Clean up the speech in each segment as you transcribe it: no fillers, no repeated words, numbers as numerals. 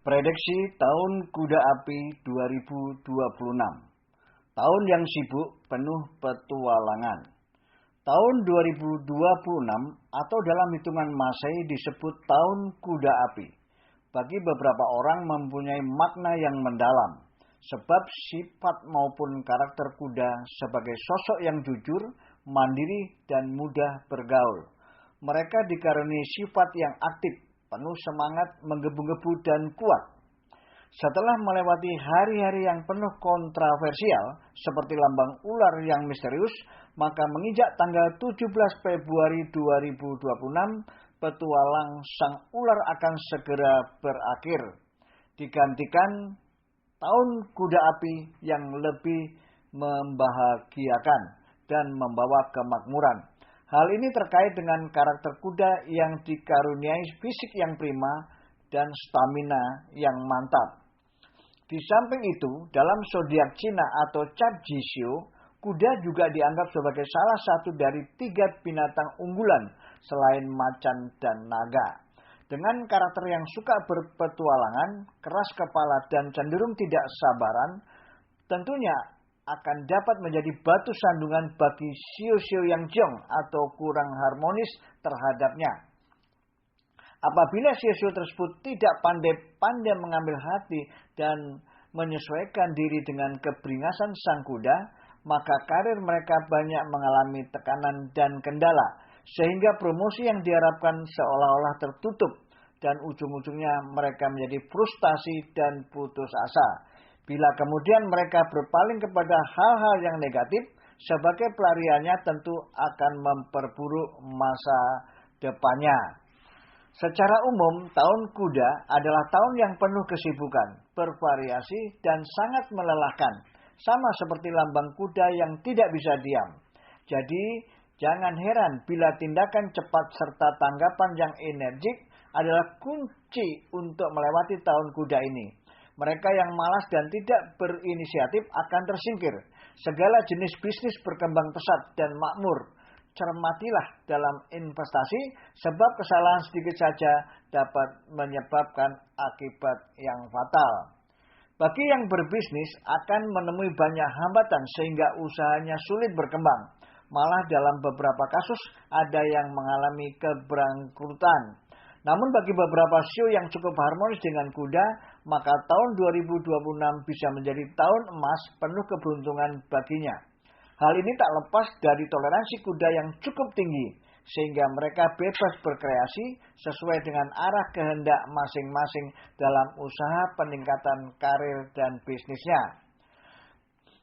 Prediksi Tahun Kuda Api 2026. Tahun yang sibuk, penuh petualangan. Tahun 2026 atau dalam hitungan Masehi disebut Tahun Kuda Api. Bagi beberapa orang mempunyai makna yang mendalam. Sebab sifat maupun karakter kuda sebagai sosok yang jujur, mandiri, dan mudah bergaul. Mereka dikaruniai sifat yang aktif, penuh semangat, menggebu-gebu dan kuat. Setelah melewati hari-hari yang penuh kontroversial, seperti lambang ular yang misterius, maka menginjak tanggal 17 Februari 2026, petualang sang ular akan segera berakhir. Digantikan Tahun Kuda Api yang lebih membahagiakan dan membawa kemakmuran. Hal ini terkait dengan karakter kuda yang dikaruniai fisik yang prima dan stamina yang mantap. Di samping itu, dalam zodiak Cina atau Cat Jishu, kuda juga dianggap sebagai salah satu dari 3 binatang unggulan selain macan dan naga. Dengan karakter yang suka berpetualangan, keras kepala dan cenderung tidak sabaran, tentunya akan dapat menjadi batu sandungan bagi sio-sio yang jong atau kurang harmonis terhadapnya. Apabila sio-sio tersebut tidak pandai-pandai mengambil hati dan menyesuaikan diri dengan keberingasan sang kuda, maka karir mereka banyak mengalami tekanan dan kendala, sehingga promosi yang diharapkan seolah-olah tertutup dan ujung-ujungnya mereka menjadi frustasi dan putus asa. Bila kemudian mereka berpaling kepada hal-hal yang negatif, sebagai pelariannya tentu akan memperburuk masa depannya. Secara umum, tahun kuda adalah tahun yang penuh kesibukan, bervariasi, dan sangat melelahkan. Sama seperti lambang kuda yang tidak bisa diam. Jadi, jangan heran bila tindakan cepat serta tanggapan yang energik adalah kunci untuk melewati tahun kuda ini. Mereka yang malas dan tidak berinisiatif akan tersingkir. Segala jenis bisnis berkembang pesat dan makmur. Cermatilah dalam investasi, sebab kesalahan sedikit saja dapat menyebabkan akibat yang fatal. Bagi yang berbisnis akan menemui banyak hambatan sehingga usahanya sulit berkembang. Malah dalam beberapa kasus ada yang mengalami keberangkrutan. Namun bagi beberapa sio yang cukup harmonis dengan kuda, maka tahun 2026 bisa menjadi tahun emas penuh keberuntungan baginya. Hal ini tak lepas dari toleransi kuda yang cukup tinggi, sehingga mereka bebas berkreasi sesuai dengan arah kehendak masing-masing dalam usaha peningkatan karir dan bisnisnya.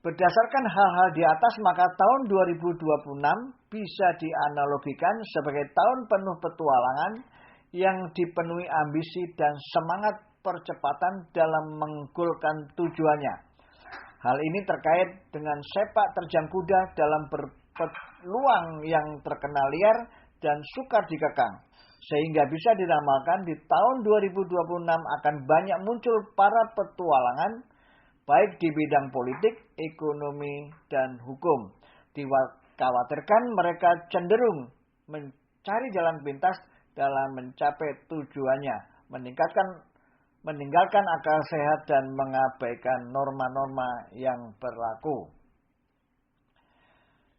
Berdasarkan hal-hal di atas, maka tahun 2026 bisa dianalogikan sebagai tahun penuh petualangan yang dipenuhi ambisi dan semangat percepatan dalam menggolkan tujuannya. Hal ini terkait dengan sepak terjang kuda dalam berpeluang yang terkenal liar dan sukar dikekang. Sehingga bisa diramalkan di tahun 2026 akan banyak muncul para petualangan, baik di bidang politik, ekonomi, dan hukum. Dikhawatirkan mereka cenderung mencari jalan pintas dalam mencapai tujuannya, meninggalkan akal sehat dan mengabaikan norma-norma yang berlaku.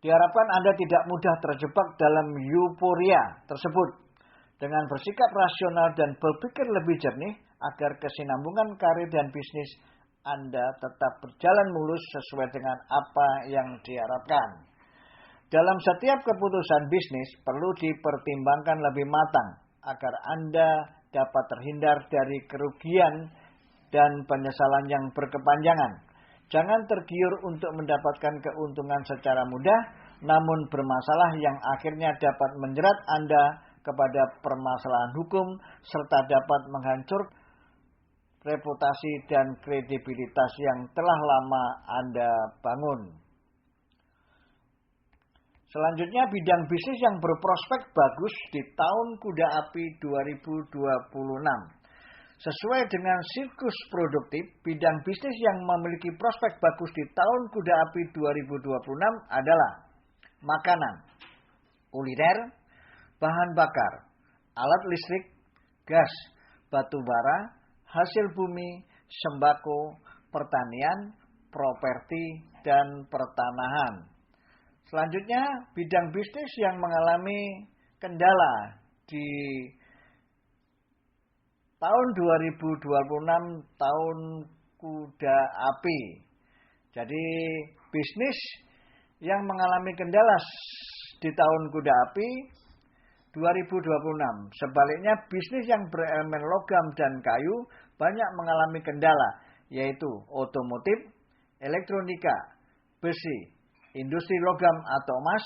Diharapkan Anda tidak mudah terjebak dalam euforia tersebut, dengan bersikap rasional dan berpikir lebih jernih agar kesinambungan karir dan bisnis Anda tetap berjalan mulus sesuai dengan apa yang diharapkan. Dalam setiap keputusan bisnis perlu dipertimbangkan lebih matang agar Anda dapat terhindar dari kerugian dan penyesalan yang berkepanjangan. Jangan tergiur untuk mendapatkan keuntungan secara mudah, namun bermasalah yang akhirnya dapat menjerat Anda kepada permasalahan hukum serta dapat menghancurkan reputasi dan kredibilitas yang telah lama Anda bangun. Selanjutnya, bidang bisnis yang berprospek bagus di tahun Kuda Api 2026. Sesuai dengan siklus produktif, bidang bisnis yang memiliki prospek bagus di tahun Kuda Api 2026 adalah makanan, kuliner, bahan bakar, alat listrik, gas, batu bara, hasil bumi, sembako, pertanian, properti, dan pertanahan. Selanjutnya, bidang bisnis yang mengalami kendala di tahun 2026, tahun kuda api. Jadi, bisnis yang mengalami kendala di tahun kuda api 2026. Sebaliknya, bisnis yang berelemen logam dan kayu banyak mengalami kendala, yaitu otomotif, elektronika, besi, industri logam atau emas,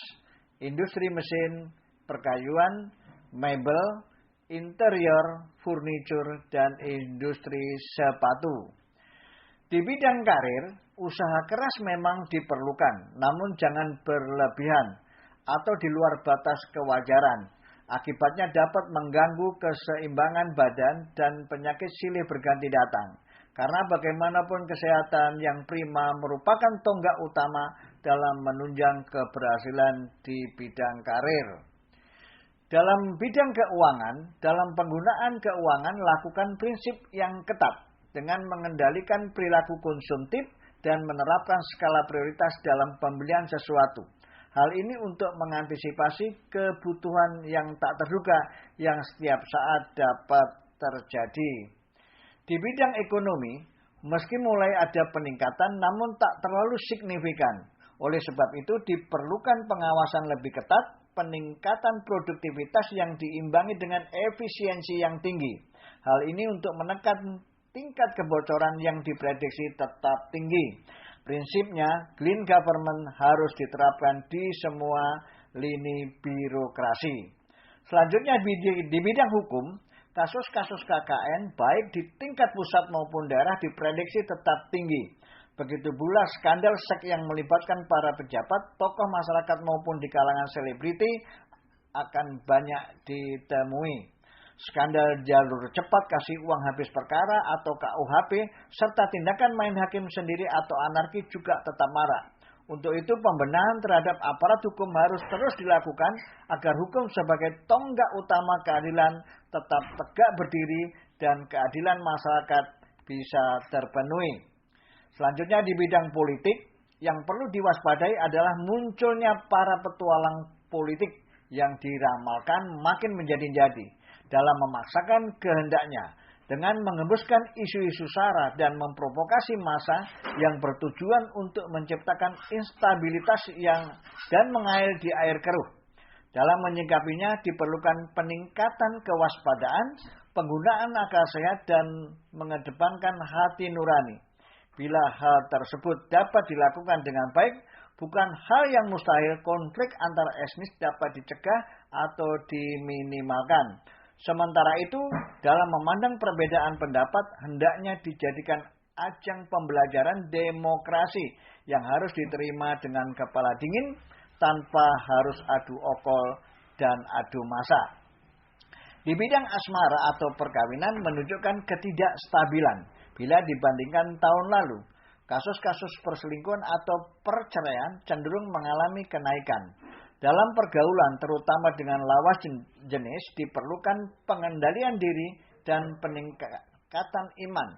industri mesin, perkayuan, mebel, interior, furniture, dan industri sepatu. Di bidang karir, usaha keras memang diperlukan, namun jangan berlebihan atau di luar batas kewajaran. Akibatnya dapat mengganggu keseimbangan badan dan penyakit silih berganti datang. Karena bagaimanapun kesehatan yang prima merupakan tonggak utama dalam menunjang keberhasilan di bidang karir. Dalam bidang keuangan, dalam penggunaan keuangan lakukan prinsip yang ketat dengan mengendalikan perilaku konsumtif dan menerapkan skala prioritas dalam pembelian sesuatu. Hal ini untuk mengantisipasi kebutuhan yang tak terduga yang setiap saat dapat terjadi. Di bidang ekonomi, meski mulai ada peningkatan namun tak terlalu signifikan. Oleh sebab itu diperlukan pengawasan lebih ketat, peningkatan produktivitas yang diimbangi dengan efisiensi yang tinggi. Hal ini untuk menekan tingkat kebocoran yang diprediksi tetap tinggi. Prinsipnya, clean government harus diterapkan di semua lini birokrasi. Selanjutnya di bidang hukum, kasus-kasus KKN baik di tingkat pusat maupun daerah diprediksi tetap tinggi. Begitu pula skandal seks yang melibatkan para pejabat, tokoh masyarakat maupun di kalangan selebriti akan banyak ditemui. Skandal jalur cepat kasih uang habis perkara atau KUHP, serta tindakan main hakim sendiri atau anarki juga tetap marak. Untuk itu pembenahan terhadap aparat hukum harus terus dilakukan agar hukum sebagai tonggak utama keadilan tetap tegak berdiri dan keadilan masyarakat bisa terpenuhi. Selanjutnya di bidang politik, yang perlu diwaspadai adalah munculnya para petualang politik yang diramalkan makin menjadi-jadi dalam memaksakan kehendaknya dengan mengembuskan isu-isu sara dan memprovokasi massa yang bertujuan untuk menciptakan instabilitas dan mengalir di air keruh. Dalam menyikapinya diperlukan peningkatan kewaspadaan, penggunaan akal sehat dan mengedepankan hati nurani. Bila hal tersebut dapat dilakukan dengan baik, bukan hal yang mustahil konflik antar etnis dapat dicegah atau diminimalkan. Sementara itu, dalam memandang perbedaan pendapat, hendaknya dijadikan ajang pembelajaran demokrasi yang harus diterima dengan kepala dingin tanpa harus adu okol dan adu massa. Di bidang asmara atau perkawinan menunjukkan ketidakstabilan bila dibandingkan tahun lalu. Kasus-kasus perselingkuhan atau perceraian cenderung mengalami kenaikan. Dalam pergaulan, terutama dengan lawas jenis, diperlukan pengendalian diri dan peningkatan iman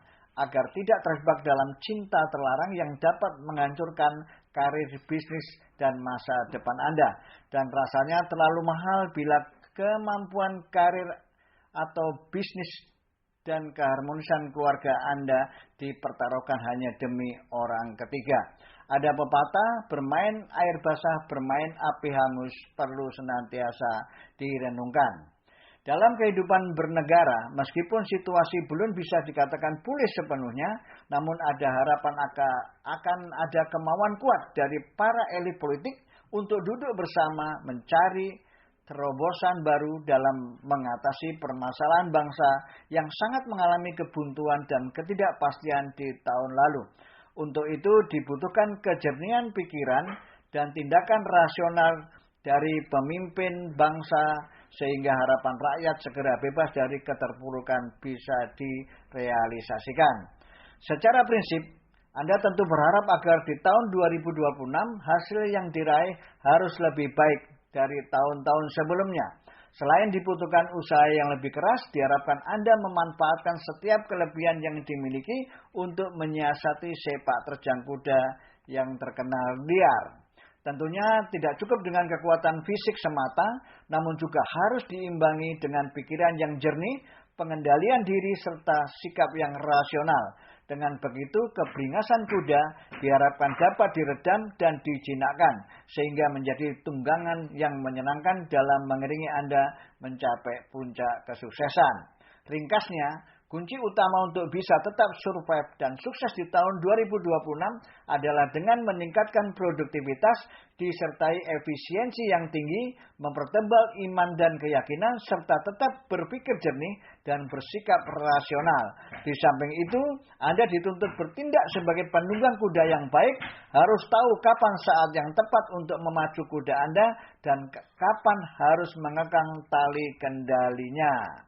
agar tidak terjebak dalam cinta terlarang yang dapat menghancurkan karir bisnis dan masa depan Anda. Dan rasanya terlalu mahal bila kemampuan karir atau bisnis dan keharmonisan keluarga Anda dipertaruhkan hanya demi orang ketiga. Ada pepatah, bermain air basah, bermain api hangus, perlu senantiasa direnungkan. Dalam kehidupan bernegara, meskipun situasi belum bisa dikatakan pulih sepenuhnya, namun ada harapan akan ada kemauan kuat dari para elit politik untuk duduk bersama mencari terobosan baru dalam mengatasi permasalahan bangsa yang sangat mengalami kebuntuan dan ketidakpastian di tahun lalu. Untuk itu dibutuhkan kejernihan pikiran dan tindakan rasional dari pemimpin bangsa sehingga harapan rakyat segera bebas dari keterpurukan bisa direalisasikan. Secara prinsip, Anda tentu berharap agar di tahun 2026 hasil yang diraih harus lebih baik dari tahun-tahun sebelumnya. Selain dibutuhkan usaha yang lebih keras, diharapkan Anda memanfaatkan setiap kelebihan yang dimiliki untuk menyiasati sepak terjang kuda yang terkenal liar. Tentunya tidak cukup dengan kekuatan fisik semata, namun juga harus diimbangi dengan pikiran yang jernih, pengendalian diri, serta sikap yang rasional. Dengan begitu, keberingasan kuda diharapkan dapat diredam dan dijinakkan, sehingga menjadi tunggangan yang menyenangkan dalam mengiringi Anda mencapai puncak kesuksesan. Ringkasnya, kunci utama untuk bisa tetap survive dan sukses di tahun 2026 adalah dengan meningkatkan produktivitas, disertai efisiensi yang tinggi, mempertebal iman dan keyakinan, serta tetap berpikir jernih dan bersikap rasional. Di samping itu, Anda dituntut bertindak sebagai penunggang kuda yang baik, harus tahu kapan saat yang tepat untuk memacu kuda Anda, dan kapan harus mengekang tali kendalinya.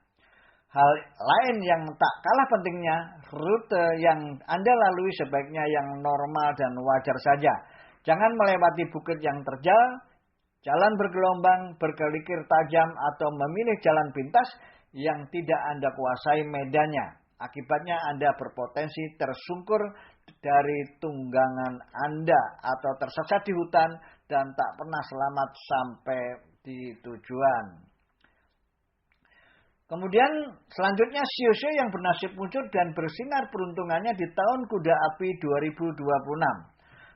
Hal lain yang tak kalah pentingnya, rute yang Anda lalui sebaiknya yang normal dan wajar saja. Jangan melewati bukit yang terjal, jalan bergelombang, berkelikir tajam, atau memilih jalan pintas yang tidak Anda kuasai medannya. Akibatnya Anda berpotensi tersungkur dari tunggangan Anda atau tersesat di hutan dan tak pernah selamat sampai di tujuan. Kemudian selanjutnya shio-shio yang bernasib muncul dan bersinar peruntungannya di tahun kuda api 2026.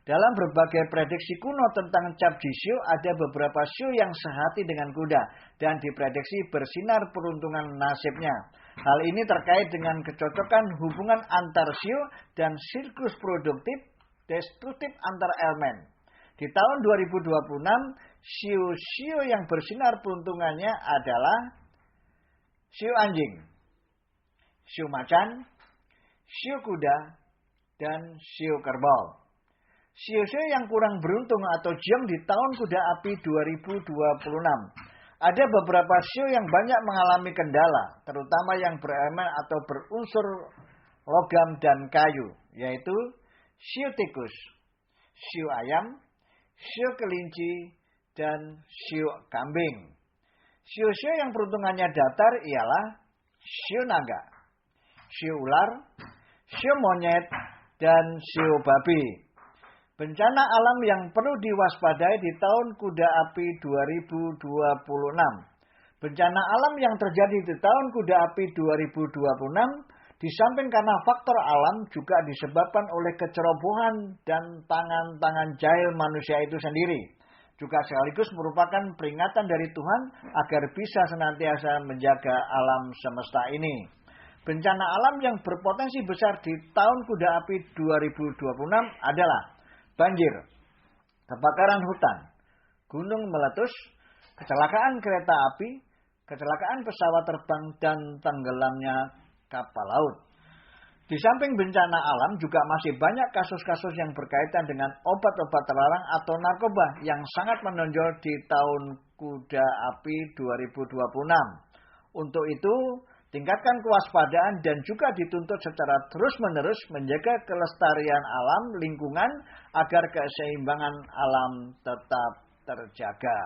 Dalam berbagai prediksi kuno tentang cap jisio, ada beberapa shio yang sehati dengan kuda dan diprediksi bersinar peruntungan nasibnya. Hal ini terkait dengan kecocokan hubungan antar shio dan siklus produktif destruktif antar elemen. Di tahun 2026, shio-shio yang bersinar peruntungannya adalah shio anjing, shio macan, shio kuda, dan shio kerbau. Shio-shio yang kurang beruntung atau jiang di tahun kuda api 2026. Ada beberapa shio yang banyak mengalami kendala, terutama yang berelemen atau berunsur logam dan kayu, yaitu shio tikus, shio ayam, shio kelinci, dan shio kambing. Shio-shio yang peruntungannya datar ialah shio naga, shio ular, shio monyet, dan shio babi. Bencana alam yang perlu diwaspadai di tahun kuda api 2026. Bencana alam yang terjadi di tahun kuda api 2026, di samping karena faktor alam, juga disebabkan oleh kecerobohan dan tangan-tangan jahil manusia itu sendiri. Juga sekaligus merupakan peringatan dari Tuhan agar bisa senantiasa menjaga alam semesta ini. Bencana alam yang berpotensi besar di tahun kuda api 2026 adalah banjir, kebakaran hutan, gunung meletus, kecelakaan kereta api, kecelakaan pesawat terbang, dan tenggelamnya kapal laut. Di samping bencana alam, juga masih banyak kasus-kasus yang berkaitan dengan obat-obat terlarang atau narkoba yang sangat menonjol di tahun kuda api 2026. Untuk itu, tingkatkan kewaspadaan dan juga dituntut secara terus-menerus menjaga kelestarian alam lingkungan agar keseimbangan alam tetap terjaga.